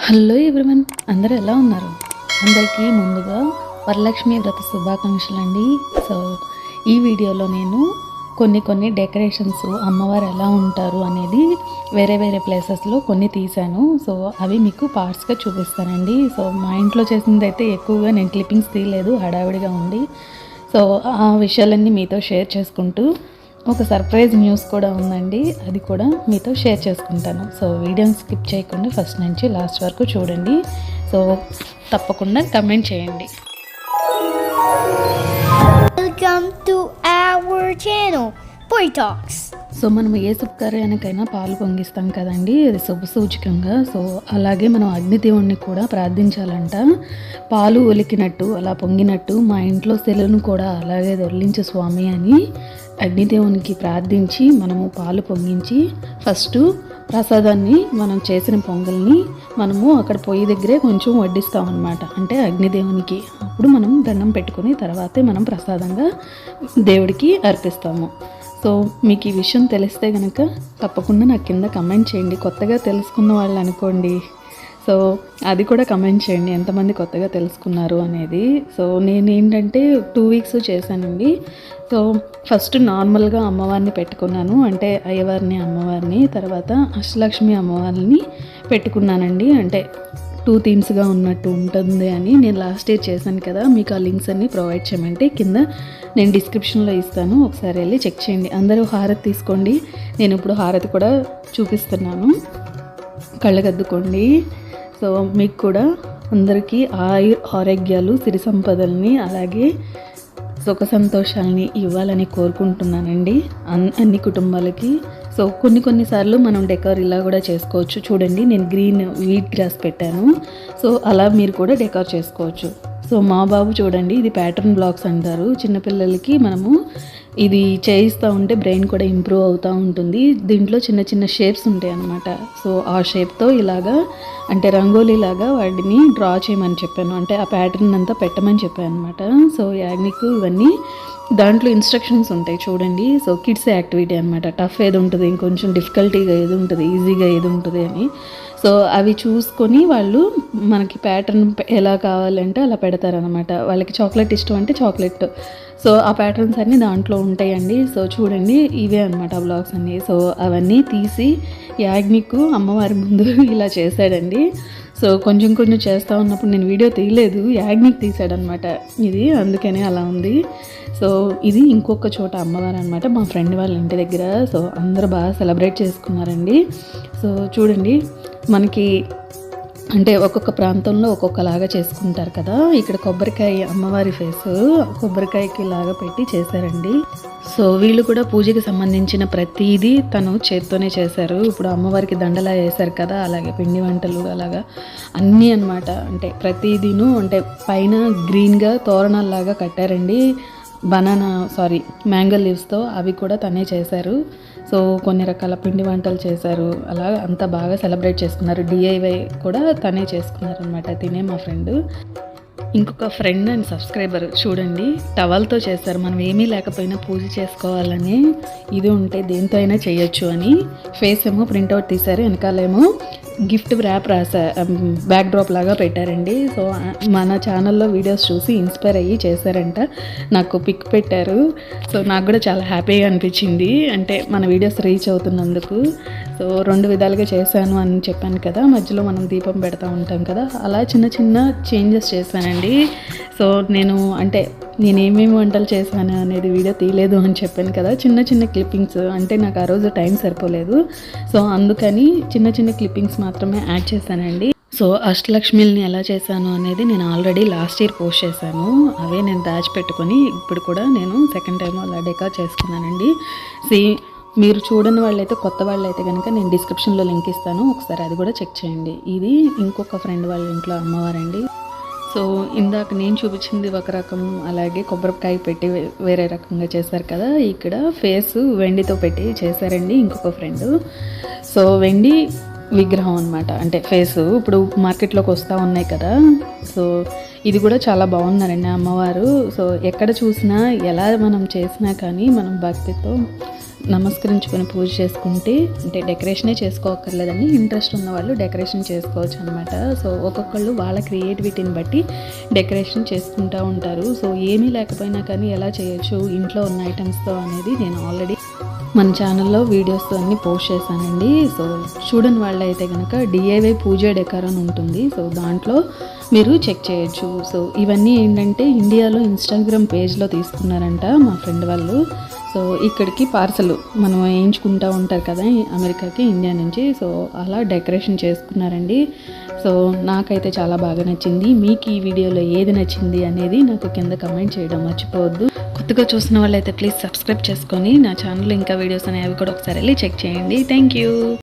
Hello everyone, అందరూ ఎలా ఉన్నారు? అందరికీ ముందుగా వరలక్ష్మి వ్రత శుభాకాంక్షలు అండి. సో ఈ వీడియోలో నేను కొన్ని డెకరేషన్స్ అమ్మవారు ఎలా ఉంటారు అనేది వేరే ప్లేసెస్లో కొన్ని తీశాను. సో అవి మీకు పార్ట్స్గా చూపిస్తానండి. సో మా ఇంట్లో చేసింది అయితే ఎక్కువగా నేను క్లిప్పింగ్స్ తీయలేదు, హడావిడిగా ఉంది. సో ఆ విషయాలన్నీ మీతో షేర్ చేసుకుంటూ ఒక సర్ప్రైజ్ న్యూస్ కూడా ఉందండి, అది కూడా మీతో షేర్ చేసుకుంటాను. సో వీడియోని స్కిప్ చేయకుండా ఫస్ట్ నుంచి లాస్ట్ వరకు చూడండి. సో తప్పకుండా కమెంట్ చేయండి. Welcome to our channel, PuriTalks. So మనం ఏ శుభకార్యానికైనా పాలు పొంగిస్తాం కదండి, అది శుభ సూచకంగా. సో అలాగే మనం అగ్నిదేవుణ్ణి కూడా ప్రార్థించాలంట. పాలు ఒలికినట్టు అలా పొంగినట్టు మా ఇంట్లో సెలను కూడా అలాగే దొర్లించు స్వామి అని అగ్నిదేవునికి ప్రార్థించి మనము పాలు పొంగించి ఫస్ట్ ప్రసాదాన్ని మనం చేసిన పొంగల్ని మనము అక్కడ పొయ్యి దగ్గరే కొంచెం వడ్డిస్తాం అన్నమాట. అంటే అగ్నిదేవునికి అప్పుడు మనం దండం పెట్టుకుని తర్వాతే మనం ప్రసాదంగా దేవుడికి అర్పిస్తాము. సో మీకు ఈ విషయం తెలిస్తే కనుక తప్పకుండా నాకు కింద కమెంట్ చేయండి. కొత్తగా తెలుసుకున్న వాళ్ళు అనుకోండి, సో అది కూడా కమెంట్ చేయండి ఎంతమంది కొత్తగా తెలుసుకున్నారు అనేది. సో నేను ఏంటంటే 2 వీక్స్ చేశానండి. సో ఫస్ట్ నార్మల్గా అమ్మవారిని పెట్టుకున్నాను, అంటే అయ్యవారిని అమ్మవారిని, తర్వాత అష్టలక్ష్మి అమ్మవారిని పెట్టుకున్నానండి. అంటే 2 థీమ్స్గా ఉన్నట్టు ఉంటుంది అని నేను లాస్ట్ ఇయర్ చేశాను కదా. మీకు ఆ లింక్స్ అన్నీ ప్రొవైడ్ చేయమంటే కింద నేను డిస్క్రిప్షన్లో ఇస్తాను, ఒకసారి వెళ్ళి చెక్ చేయండి. అందరూ హారతి తీసుకోండి. నేను ఇప్పుడు హారతి కూడా చూపిస్తున్నాను, కళ్ళగద్దుకోండి. సో మీకు కూడా అందరికీ ఆరోగ్యాలు, సిరి సంపదల్ని, అలాగే సుఖ సంతోషాలని ఇవ్వాలని కోరుకుంటున్నానండి అన్ని కుటుంబాలకి. సో కొన్నిసార్లు మనం డెకార్ ఇలా కూడా చేసుకోవచ్చు. చూడండి, నేను గ్రీన్ వీట్ గ్రాస్ పెట్టాను. సో అలా మీరు కూడా డెకార్ చేసుకోవచ్చు. సో మా బాబు చూడండి, ఇది ప్యాటర్న్ బ్లాక్స్ అంటారు. చిన్నపిల్లలకి మనము ఇది చేయిస్తూ ఉంటే బ్రెయిన్ కూడా ఇంప్రూవ్ అవుతూ ఉంటుంది. దీంట్లో చిన్న షేప్స్ ఉంటాయి అన్నమాట. సో ఆ షేప్తో ఇలాగా అంటే రంగోలీలాగా వాటిని డ్రా చేయమని చెప్పాను, అంటే ఆ ప్యాటర్న్ అంతా పెట్టమని చెప్పాను అనమాట. సో యాగ్నిక్ ఇవన్నీ దాంట్లో ఇన్స్ట్రక్షన్స్ ఉంటాయి చూడండి. సో కిడ్స్ యాక్టివిటీ అనమాట. టఫ్ ఏది ఉంటుంది, ఇంకొంచెం డిఫికల్టీగా ఏది ఉంటుంది, ఈజీగా ఏది ఉంటుంది అని. సో అవి చూసుకొని వాళ్ళు మనకి ప్యాటర్న్ ఎలా కావాలంటే అలా పెడతారనమాట. వాళ్ళకి చాక్లెట్ ఇష్టం అంటే చాక్లెట్. సో ఆ ప్యాటర్న్స్ అన్నీ దాంట్లో ఉంటాయండి. సో చూడండి, ఇవే అనమాట బ్లాగ్స్ అన్నీ. సో అవన్నీ తీసి యాగ్నిక్ అమ్మవారి ముందు ఇలా చేశాడండి. సో కొంచెం చేస్తూ ఉన్నప్పుడు నేను వీడియో తీయలేదు, యాగ్నిక్ తీసాడనమాట ఇది, అందుకనే అలా ఉంది. సో ఇది ఇంకొక చోట అమ్మవారు అనమాట, మా ఫ్రెండ్ వాళ్ళ ఇంటి దగ్గర. సో అందరూ బాగా సెలబ్రేట్ చేసుకున్నారండి. సో చూడండి, మనకి అంటే ఒక్కొక్క ప్రాంతంలో ఒక్కొక్కలాగా చేసుకుంటారు కదా. ఇక్కడ కొబ్బరికాయ అమ్మవారి ఫేస్ కొబ్బరికాయకి లాగా పెట్టి చేశారండి. సో వీళ్ళు కూడా పూజకి సంబంధించిన ప్రతిదీ తను చేత్తోనే చేశారు. ఇప్పుడు అమ్మవారికి దండలా వేశారు కదా, అలాగే పిండి వంటలు అలాగా అన్నీ అనమాట. అంటే ప్రతిదీను అంటే పైన గ్రీన్గా తోరణాల్లాగా కట్టారండి, మ్యాంగో లీవ్స్తో. అవి కూడా తనే చేశారు. సో కొన్ని రకాల పిండి వంటలు చేశారు. అలా అంతా బాగా సెలబ్రేట్ చేసుకున్నారు. DIY కూడా తనే చేసుకున్నారు అనమాట, తినే మా ఫ్రెండ్. ఇంకొక ఫ్రెండ్ అండ్ సబ్స్క్రైబర్ చూడండి, టవల్తో చేస్తారు. మనం ఏమీ లేకపోయినా పూజ చేసుకోవాలని ఇది ఉంటే దేంతో అయినా చేయొచ్చు అని. ఫేస్ ఏమో ప్రింట్అవుట్ తీశారు, వెనకాలేమో గిఫ్ట్ ర్యాప్ బ్యాక్ డ్రాప్ లాగా పెట్టారండి. సో మన ఛానల్లో వీడియోస్ చూసి ఇన్స్పైర్ అయ్యి చేశారంట, నాకు పిక్ పెట్టారు. సో నాకు కూడా చాలా హ్యాపీగా అనిపించింది, అంటే మన వీడియోస్ రీచ్ అవుతున్నందుకు. సో 2 విధాలుగా చేశాను అని చెప్పాను కదా, మధ్యలో మనం దీపం పెడతా ఉంటాం కదా, అలా చిన్న చేంజెస్ చేశానండి. సో నేను ఏమేమి వంటలు చేశాను అనేది వీడియో తీయలేదు అని చెప్పాను కదా, చిన్న క్లిప్పింగ్స్, అంటే నాకు ఆ రోజు టైం సరిపోలేదు. సో అందుకని చిన్న క్లిప్పింగ్స్ మాత్రమే యాడ్ చేశానండి. సో అష్టలక్ష్మిల్ని ఎలా చేశాను అనేది నేను ఆల్రెడీ లాస్ట్ ఇయర్ పోస్ట్ చేశాను, అవే నేను దాచిపెట్టుకొని ఇప్పుడు కూడా నేను సెకండ్ టైం అలా డెకార్ చేసుకున్నానండి. మీరు చూడని వాళ్ళైతే, కొత్త వాళ్ళైతే కనుక నేను డిస్క్రిప్షన్లో లింక్ ఇస్తాను, ఒకసారి అది కూడా చెక్ చేయండి. ఇది ఇంకొక ఫ్రెండ్ వాళ్ళ ఇంట్లో అమ్మవారండి. సో ఇందాక నేను చూపించింది ఒక రకం, అలాగే కొబ్బరికాయ పెట్టి వేరే రకంగా చేశారు కదా. ఇక్కడ ఫేస్ వెండితో పెట్టి చేశారండి ఇంకొక ఫ్రెండ్. సో వెండి విగ్రహం అనమాట, అంటే ఫేసు ఇప్పుడు మార్కెట్లోకి వస్తూ ఉన్నాయి కదా. సో ఇది కూడా చాలా బాగున్నారండి అమ్మవారు. సో ఎక్కడ చూసినా ఎలా మనం చేసినా కానీ మనం భక్తితో నమస్కరించుకొని పూజ చేసుకుంటే అంటే డెకరేషనే చేసుకోవక్కర్లేదండి, ఇంట్రెస్ట్ ఉన్న వాళ్ళు డెకరేషన్ చేసుకోవచ్చు అనమాట. సో ఒక్కొక్కళ్ళు వాళ్ళ క్రియేటివిటీని బట్టి డెకరేషన్ చేసుకుంటూ ఉంటారు. సో ఏమీ లేకపోయినా కానీ ఎలా చేయొచ్చు ఇంట్లో ఉన్న ఐటమ్స్తో అనేది నేను ఆల్రెడీ మన ఛానల్లో వీడియోస్ అన్నీ పోస్ట్ చేశానండి. సో చూడని వాళ్ళైతే కనుక డిఐవై పూజ డెకర్ అని ఉంటుంది. సో దాంట్లో మీరు చెక్ చేయొచ్చు. సో ఇవన్నీ ఏంటంటే ఇండియాలో ఇన్స్టాగ్రామ్ పేజ్లో తీసుకున్నారంట మా ఫ్రెండ్ వాళ్ళు. సో ఇక్కడికి పార్సల్ మనం వేయించుకుంటూ ఉంటారు కదా అమెరికాకి ఇండియా నుంచి. సో అలా డెకరేషన్ చేసుకున్నారండి. సో నాకైతే చాలా బాగా నచ్చింది. మీకు ఈ వీడియోలో ఏది నచ్చింది అనేది నాకు కింద కమెంట్ చేయడం మర్చిపోవద్దు. కొత్తగా చూసిన వాళ్ళైతే ప్లీజ్ సబ్స్క్రైబ్ చేసుకొని నా ఛానల్ ఇంకా వీడియోస్ అనేవి కూడా ఒకసారి వెళ్ళి చెక్ చేయండి. Thank you.